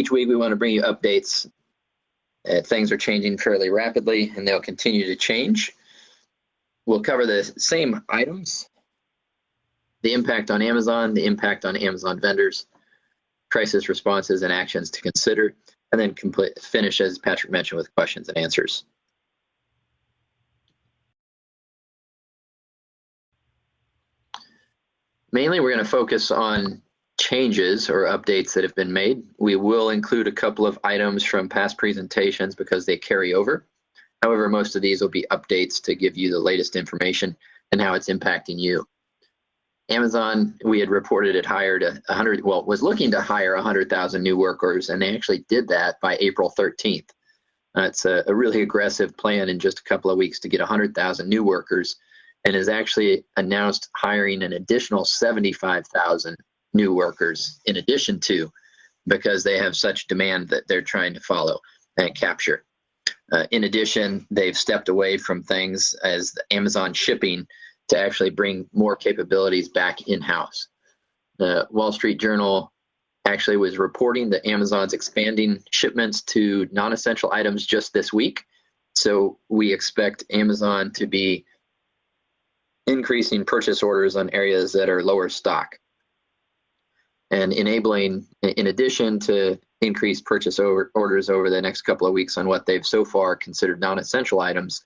Each week we want to bring you updates. Things are changing fairly rapidly, and they'll continue to change. We'll cover the same items: the impact on Amazon, the impact on Amazon vendors, crisis responses and actions to consider, and then finish, as Patrick mentioned, with questions and answers. Mainly, we're going to focus on changes or updates that have been made. We will include a couple of items from past presentations because they carry over. However, most of these will be updates to give you the latest information and how it's impacting you. Amazon, we had reported it hired was looking to hire 100,000 new workers, and they actually did that by April 13th. It's a really aggressive plan in just a couple of weeks to get 100,000 new workers, and has actually announced hiring an additional 75,000 new workers in addition to, because they have such demand that they're trying to follow and capture. In addition, they've stepped away from things as the Amazon shipping to actually bring more capabilities back in-house. The Wall Street Journal actually was reporting that Amazon's expanding shipments to non-essential items just this week. So we expect Amazon to be increasing purchase orders on areas that are lower stock, and enabling, in addition to increased purchase orders over the next couple of weeks on what they've so far considered non-essential items,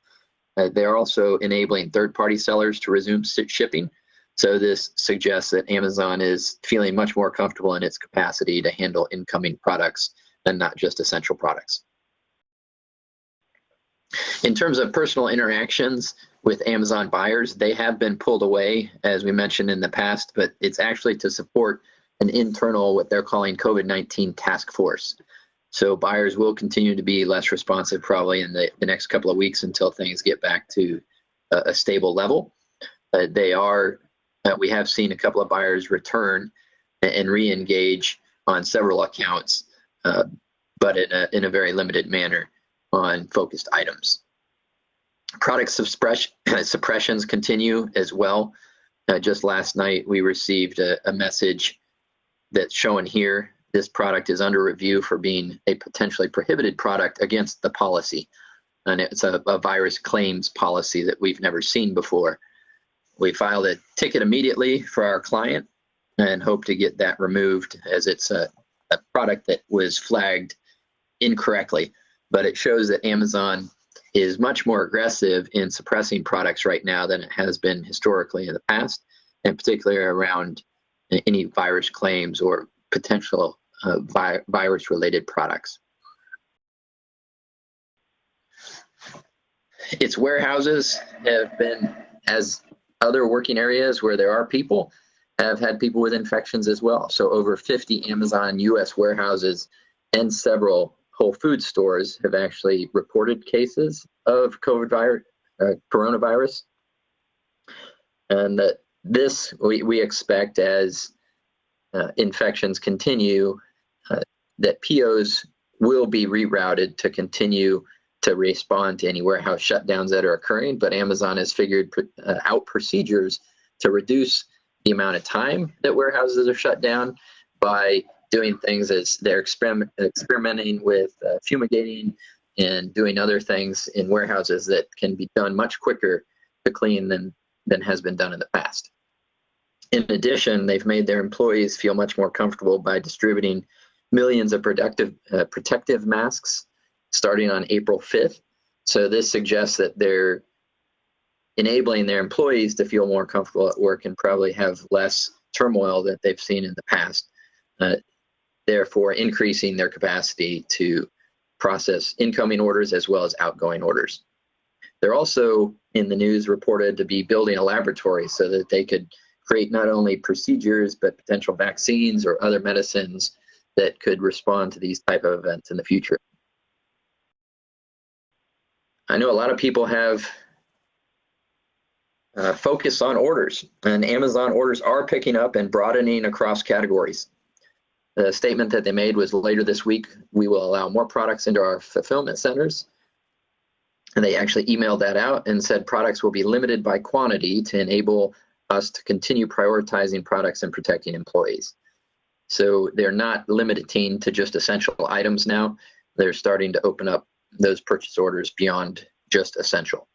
they're also enabling third-party sellers to resume shipping. So this suggests that Amazon is feeling much more comfortable in its capacity to handle incoming products and not just essential products. In terms of personal interactions with Amazon buyers, they have been pulled away, as we mentioned in the past, but it's actually to support an internal, what they're calling COVID-19 task force. So buyers will continue to be less responsive probably in the next couple of weeks until things get back to a stable level. We have seen a couple of buyers return and re-engage on several accounts, but in a very limited manner on focused items. Product suppressions continue as well. Just last night, we received a message that's shown here. This product is under review for being a potentially prohibited product against the policy. And it's a virus claims policy that we've never seen before. We filed a ticket immediately for our client and hope to get that removed, as it's a product that was flagged incorrectly. But it shows that Amazon is much more aggressive in suppressing products right now than it has been historically in the past, and particularly around any virus claims or potential virus-related products. Its warehouses have been, as other working areas where there are people, have had people with infections as well. So over 50 Amazon US warehouses and several Whole Foods stores have actually reported cases of coronavirus. And this, we expect, as infections continue, that POs will be rerouted to continue to respond to any warehouse shutdowns that are occurring, but Amazon has figured out procedures to reduce the amount of time that warehouses are shut down by doing things as they're experimenting with fumigating and doing other things in warehouses that can be done much quicker to clean than has been done in the past. In addition, they've made their employees feel much more comfortable by distributing millions of protective masks starting on April 5th. So this suggests that they're enabling their employees to feel more comfortable at work and probably have less turmoil that they've seen in the past, therefore increasing their capacity to process incoming orders as well as outgoing orders. They're also, in the news, reported to be building a laboratory so that they could create not only procedures but potential vaccines or other medicines that could respond to these type of events in the future. I know a lot of people have focus on orders, and Amazon orders are picking up and broadening across categories. The statement that they made was, later this week, we will allow more products into our fulfillment centers. And they actually emailed that out and said products will be limited by quantity to enable us to continue prioritizing products and protecting employees. So they're not limiting to just essential items now. They're starting to open up those purchase orders beyond just essential.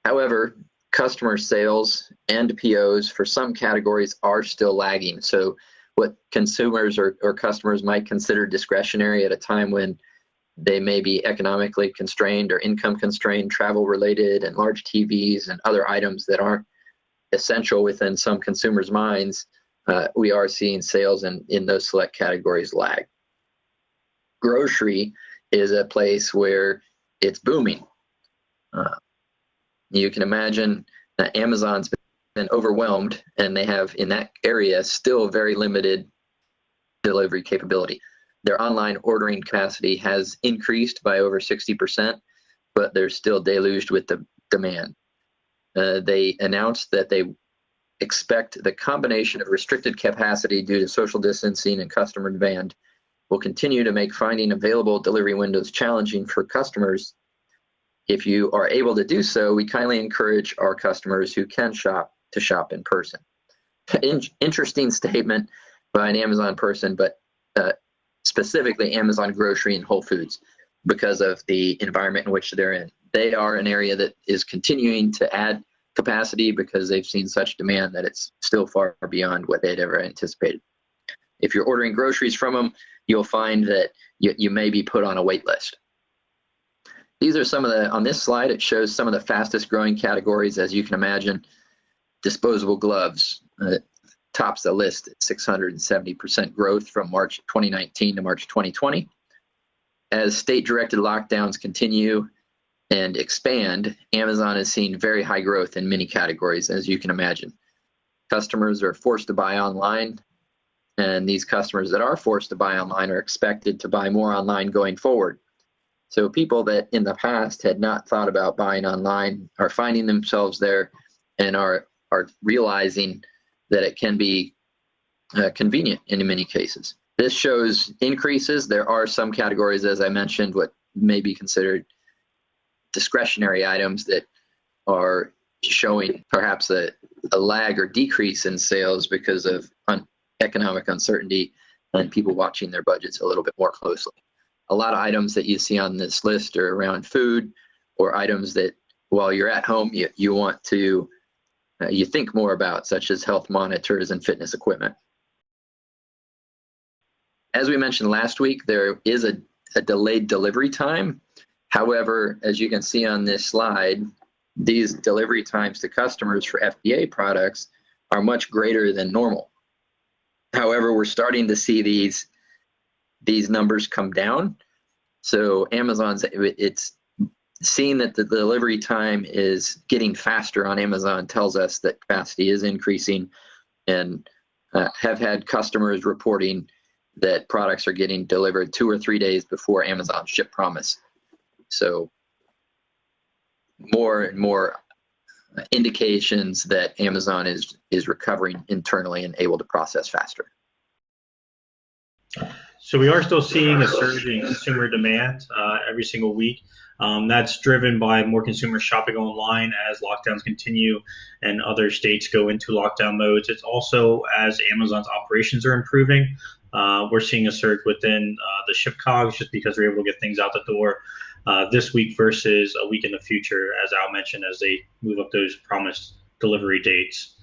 However, customer sales and POs for some categories are still lagging. So what consumers or customers might consider discretionary at a time when they may be economically constrained or income constrained, travel related, and large TVs and other items that aren't essential within some consumers' minds, we are seeing sales in those select categories lag. Grocery is a place where it's booming. You can imagine that Amazon's been overwhelmed, and they have in that area still very limited delivery capability. Their online ordering capacity has increased by over 60%, but they're still deluged with the demand. They announced that they expect the combination of restricted capacity due to social distancing and customer demand will continue to make finding available delivery windows challenging for customers. If you are able to do so, we kindly encourage our customers who can shop to shop in person. Interesting statement by an Amazon person, but specifically Amazon Grocery and Whole Foods, because of the environment in which they're in. They are an area that is continuing to add capacity because they've seen such demand that it's still far beyond what they'd ever anticipated. If you're ordering groceries from them, you'll find that you may be put on a wait list. These are some of on this slide, it shows some of the fastest growing categories, as you can imagine. Disposable gloves tops the list at 670% growth from March 2019 to March 2020. As state-directed lockdowns continue and expand, Amazon has seen very high growth in many categories, as you can imagine. Customers are forced to buy online, and these customers that are forced to buy online are expected to buy more online going forward. So people that in the past had not thought about buying online are finding themselves there and are realizing that it can be convenient in many cases. This shows increases. There are some categories, as I mentioned, what may be considered discretionary items that are showing perhaps a lag or decrease in sales because of economic uncertainty and people watching their budgets a little bit more closely. A lot of items that you see on this list are around food or items that while you're at home, you want to, you think more about, such as health monitors and fitness equipment. As we mentioned last week, there is a delayed delivery time. However, as you can see on this slide, these delivery times to customers for FDA products are much greater than normal. However, we're starting to see these numbers come down. So it's seeing that the delivery time is getting faster on Amazon tells us that capacity is increasing, and have had customers reporting that products are getting delivered 2 or 3 days before Amazon's ship promise. So more and more indications that Amazon is recovering internally and able to process faster. So we are still seeing a surge in consumer demand every single week. That's driven by more consumers shopping online as lockdowns continue and other states go into lockdown modes. It's also as Amazon's operations are improving. We're seeing a surge within the ship COGS just because we're able to get things out the door this week versus a week in the future, as Al mentioned, as they move up those promised delivery dates.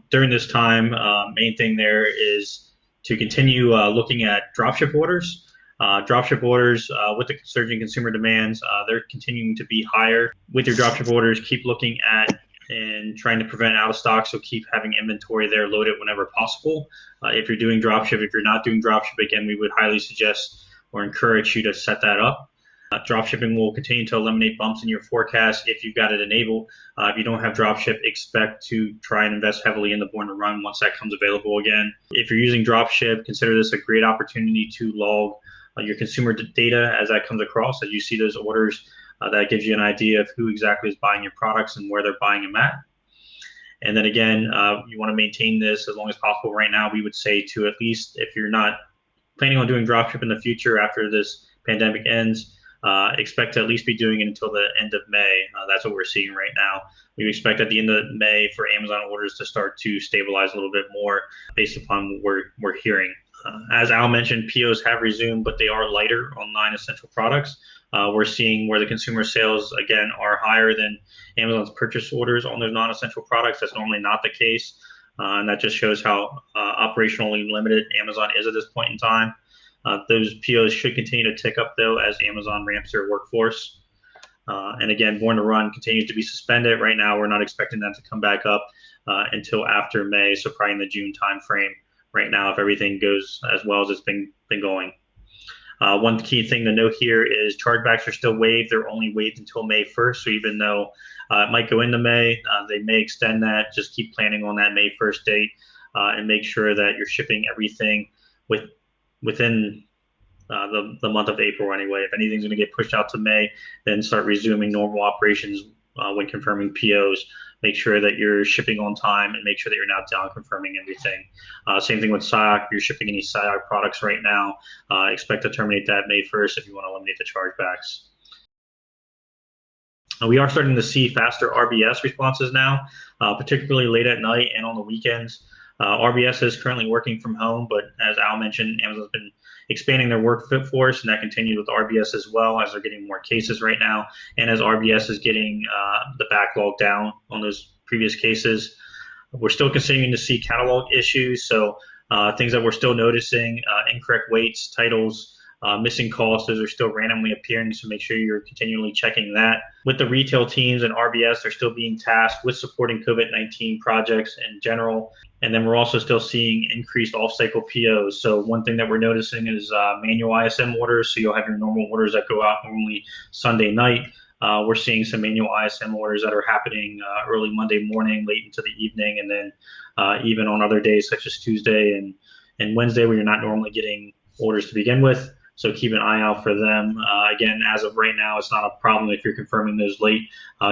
During this time, main thing there is to continue looking at dropship orders. Dropship orders with the surging consumer demands, they're continuing to be higher. With your dropship orders, keep looking at and trying to prevent out of stock, so keep having inventory there loaded whenever possible. If you're doing dropship, if you're not doing dropship, again, we would highly suggest or encourage you to set that up. Dropshipping will continue to eliminate bumps in your forecast if you've got it enabled. If you don't have dropship, expect to try and invest heavily in the Born to Run once that comes available again. If you're using dropship, consider this a great opportunity to log your consumer data as that comes across. As you see those orders, that gives you an idea of who exactly is buying your products and where they're buying them at. And then again, you want to maintain this as long as possible. Right now, we would say to at least, if you're not planning on doing dropship in the future after this pandemic ends, expect to at least be doing it until the end of May. That's what we're seeing right now. We expect at the end of May for Amazon orders to start to stabilize a little bit more based upon what we're hearing. As Al mentioned, POs have resumed, but they are lighter on non-essential products. We're seeing where the consumer sales, again, are higher than Amazon's purchase orders on those non-essential products. That's normally not the case, and that just shows how operationally limited Amazon is at this point in time. Those POs should continue to tick up, though, as Amazon ramps their workforce. And again, Born to Run continues to be suspended. Right now, we're not expecting them to come back up until after May, so probably in the June timeframe right now if everything goes as well as it's been going. One key thing to note here is chargebacks are still waived. They're only waived until May 1st, so even though it might go into May, they may extend that. Just keep planning on that May 1st date and make sure that you're shipping everything within the month of April anyway. If anything's going to get pushed out to May, then start resuming normal operations when confirming POs. Make sure that you're shipping on time and make sure that you're not down confirming everything. Same thing with SIOC. If you're shipping any SIOC products right now, expect to terminate that May 1st if you want to eliminate the chargebacks. We are starting to see faster RBS responses now, particularly late at night and on the weekends. RBS is currently working from home, but as Al mentioned, Amazon's been expanding their workforce, and that continues with RBS as well as they're getting more cases right now, and as RBS is getting the backlog down on those previous cases. We're still continuing to see catalog issues, so things that we're still noticing, incorrect weights, titles, missing costs, those are still randomly appearing, so make sure you're continually checking that. With the retail teams and RBS, they're still being tasked with supporting COVID-19 projects in general. And then we're also still seeing increased off-cycle POs. So one thing that we're noticing is manual ISM orders. So you'll have your normal orders that go out normally Sunday night. We're seeing some manual ISM orders that are happening early Monday morning, late into the evening, and then even on other days such as Tuesday and Wednesday where you're not normally getting orders to begin with. So keep an eye out for them. Again, as of right now, it's not a problem if you're confirming those late.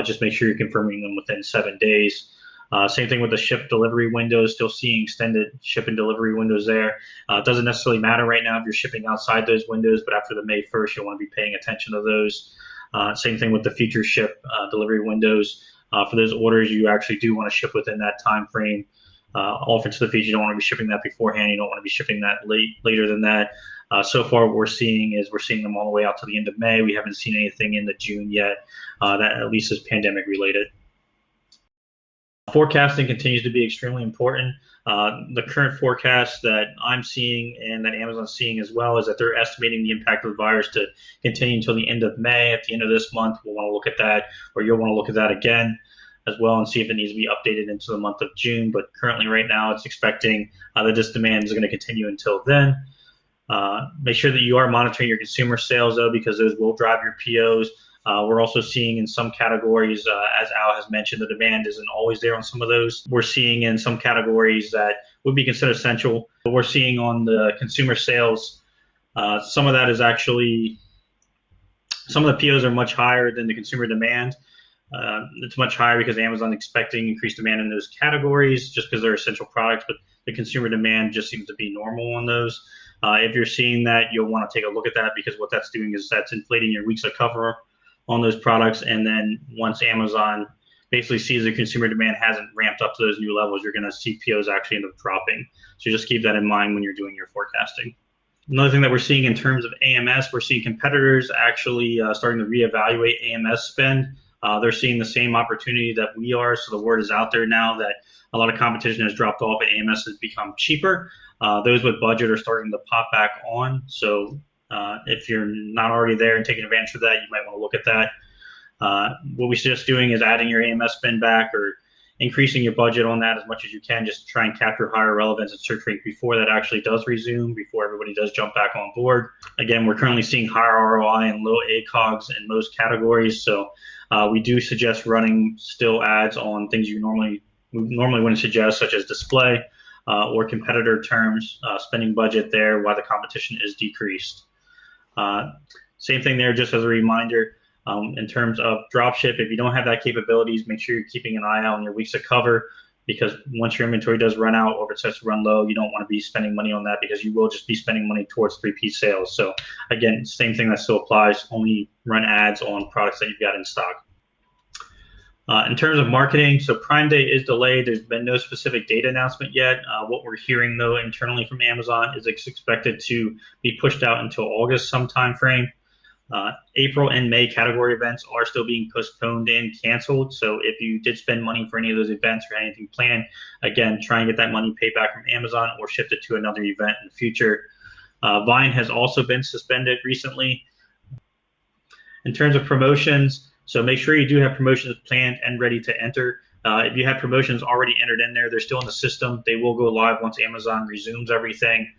Just make sure you're confirming them within 7 days. Same thing with the ship delivery windows, still seeing extended ship and delivery windows there. It doesn't necessarily matter right now if you're shipping outside those windows, but after the May 1st, you'll want to be paying attention to those. Same thing with the future ship delivery windows. For those orders, you actually do want to ship within that time frame. Often to the feature, you don't want to be shipping that beforehand. You don't want to be shipping that later than that. So far, what we're seeing them all the way out to the end of May. We haven't seen anything in the June yet that at least is pandemic related. Forecasting continues to be extremely important. The current forecast that I'm seeing and that Amazon's seeing as well is that they're estimating the impact of the virus to continue until the end of May. At the end of this month, we'll want to look at that, or you'll want to look at that again as well and see if it needs to be updated into the month of June. But currently right now, it's expecting that this demand is going to continue until then. Make sure that you are monitoring your consumer sales, though, because those will drive your POs. We're also seeing in some categories, as Al has mentioned, the demand isn't always there on some of those. We're seeing in some categories that would be considered essential, but we're seeing on the consumer sales, some of that is actually, some of the POs are much higher than the consumer demand. It's much higher because Amazon expecting increased demand in those categories just because they're essential products, but the consumer demand just seems to be normal on those. If you're seeing that, you'll want to take a look at that because what that's doing is that's inflating your weeks of cover on those products. And then once Amazon basically sees the consumer demand hasn't ramped up to those new levels, you're going to see POs actually end up dropping. So just keep that in mind when you're doing your forecasting. Another thing that we're seeing in terms of AMS, we're seeing competitors actually starting to reevaluate AMS spend. They're seeing the same opportunity that we are. So the word is out there now that a lot of competition has dropped off and AMS has become cheaper. Those with budget are starting to pop back on. So if you're not already there and taking advantage of that, you might want to look at that. What we suggest doing is adding your AMS spend back or increasing your budget on that as much as you can, just to try and capture higher relevance and search rate before that actually does resume, before everybody does jump back on board. Again, we're currently seeing higher ROI and low ACOGs in most categories. So we do suggest running still ads on things we normally wouldn't suggest, such as display or competitor terms, spending budget there while the competition is decreased. Same thing there, just as a reminder, in terms of dropship, if you don't have that capabilities, make sure you're keeping an eye out on your weeks of cover, because once your inventory does run out or if it starts to run low, you don't want to be spending money on that because you will just be spending money towards repeat sales. So again, same thing that still applies, only run ads on products that you've got in stock. In terms of marketing, so Prime Day is delayed. There's been no specific date announcement yet. What we're hearing, though, internally from Amazon is it's expected to be pushed out until August some time frame. April and May category events are still being postponed and canceled. So if you did spend money for any of those events or anything planned, again, try and get that money paid back from Amazon or shift it to another event in the future. Vine has also been suspended recently. In terms of promotions, so make sure you do have promotions planned and ready to enter. If you have promotions already entered in there, they're still in the system. They will go live once Amazon resumes everything.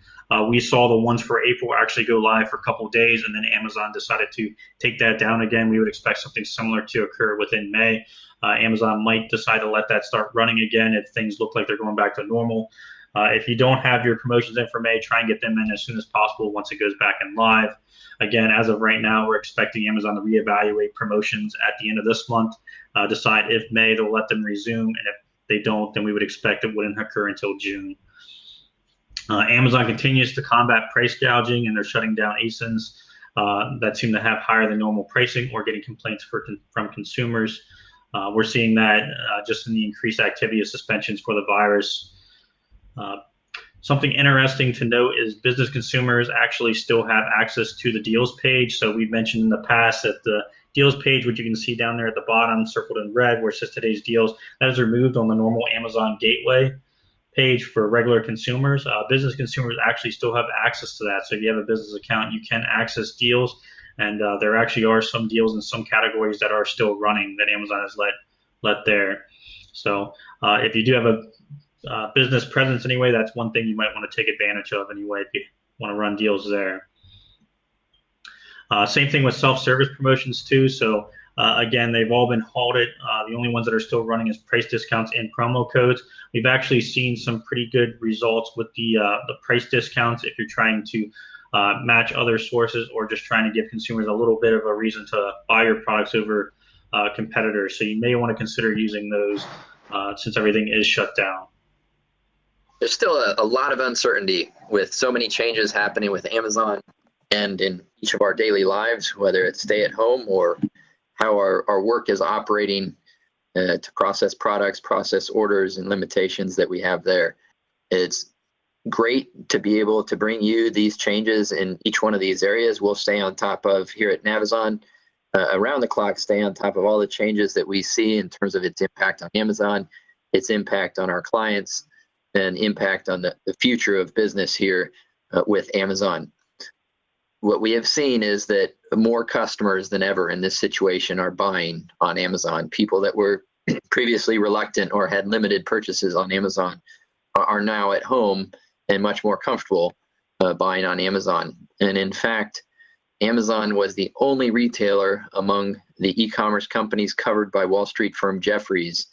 We saw the ones for April actually go live for a couple of days, and then Amazon decided to take that down again. We would expect something similar to occur within May. Amazon might decide to let that start running again if things look like they're going back to normal. If you don't have your promotions in for May, try and get them in as soon as possible once it goes back in live. Again, as of right now, we're expecting Amazon to reevaluate promotions at the end of this month, decide if May they'll let them resume, and if they don't, then we would expect it wouldn't occur until June. Amazon continues to combat price gouging, and they're shutting down ASINs that seem to have higher than normal pricing or getting complaints from consumers. We're seeing that just in the increased activity of suspensions for the virus. Something interesting to note is business consumers actually still have access to the deals page. So we mentioned in the past that the deals page, which you can see down there at the bottom, circled in red, where it says today's deals, that is removed on the normal Amazon gateway page for regular consumers. Business consumers actually still have access to that. So if you have a business account, you can access deals. And there actually are some deals in some categories that are still running that Amazon has let there. So if you do have a business presence anyway, that's one thing you might want to take advantage of anyway if you want to run deals there. Same thing with self-service promotions too. So again, they've all been halted. The only ones that are still running is price discounts and promo codes. We've actually seen some pretty good results with the price discounts if you're trying to match other sources or just trying to give consumers a little bit of a reason to buy your products over competitors. So you may want to consider using those since everything is shut down. There's still a lot of uncertainty with so many changes happening with Amazon and in each of our daily lives, whether it's stay at home or how our work is operating to process products, process orders, and limitations that we have there. It's great to be able to bring you these changes in each one of these areas. We'll stay on top of here at Navazon, around the clock, stay on top of all the changes that we see in terms of its impact on Amazon, its impact on our clients, and impact on the future of business here with Amazon. What we have seen is that more customers than ever in this situation are buying on Amazon. People that were previously reluctant or had limited purchases on Amazon are now at home and much more comfortable buying on Amazon. And in fact, Amazon was the only retailer among the e-commerce companies covered by Wall Street firm Jefferies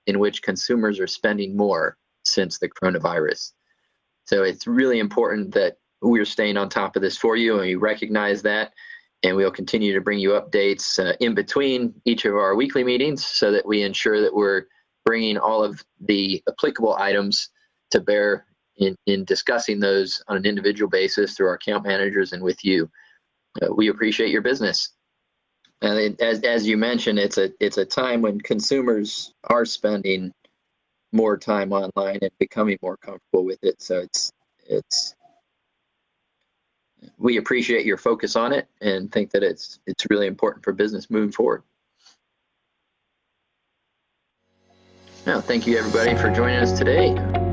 in which consumers are spending more since the coronavirus. So it's really important that we're staying on top of this for you, and we recognize that, and we'll continue to bring you updates in between each of our weekly meetings so that we ensure that we're bringing all of the applicable items to bear in discussing those on an individual basis through our account managers and with you. We appreciate your business. And as you mentioned, it's a time when consumers are spending more time online and becoming more comfortable with it. So we appreciate your focus on it and think that it's really important for business moving forward. Now, thank you everybody for joining us today.